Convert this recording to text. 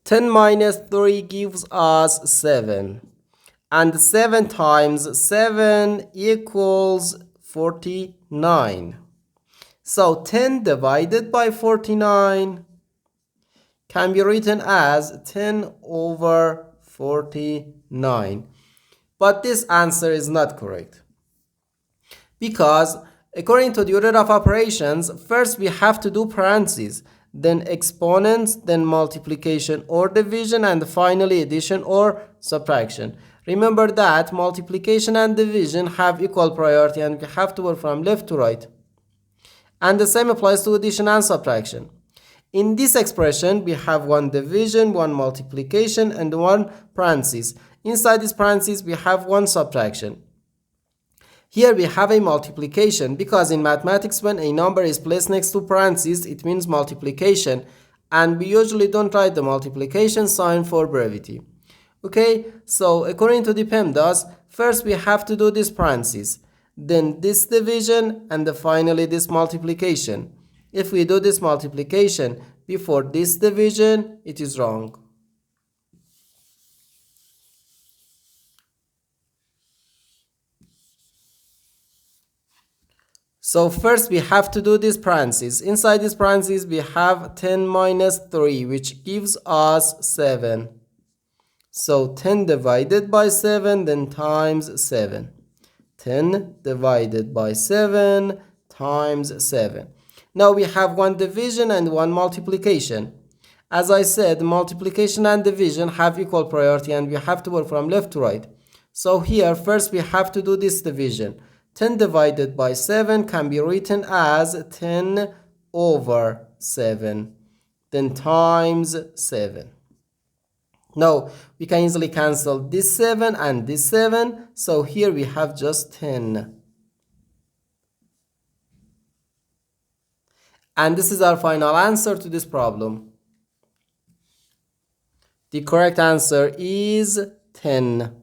10 minus 3 gives us 7. And 7 times 7 equals 49. So 10 divided by 49 can be written as 10 over 49. But this answer is not correct, because according to the order of operations, first we have to do parentheses, then exponents, then multiplication or division, and finally addition or subtraction. Remember that multiplication and division have equal priority and we have to work from left to right. And the same applies to addition and subtraction. In this expression, we have one division, one multiplication, and one parenthesis. Inside this parenthesis, we have one subtraction. Here we have a multiplication, because in mathematics, when a number is placed next to parentheses, it means multiplication. And we usually don't write the multiplication sign for brevity. Okay, so according to the PEMDAS, first we have to do this parenthesis, then this division, and then finally this multiplication. If we do this multiplication before this division, it is wrong. So first we have to do this parenthesis. Inside this parenthesis we have 10 minus 3, which gives us 7. So 10 divided by 7, then times 7. 10 divided by 7 times 7. Now we have one division and one multiplication. As I said, multiplication and division have equal priority and we have to work from left to right. So here first we have to do this division. 10 divided by 7 can be written as 10 over 7, then times 7. Now we can easily cancel this 7 and this 7, so here we have just 10. And this is our final answer to this problem. The correct answer is 10.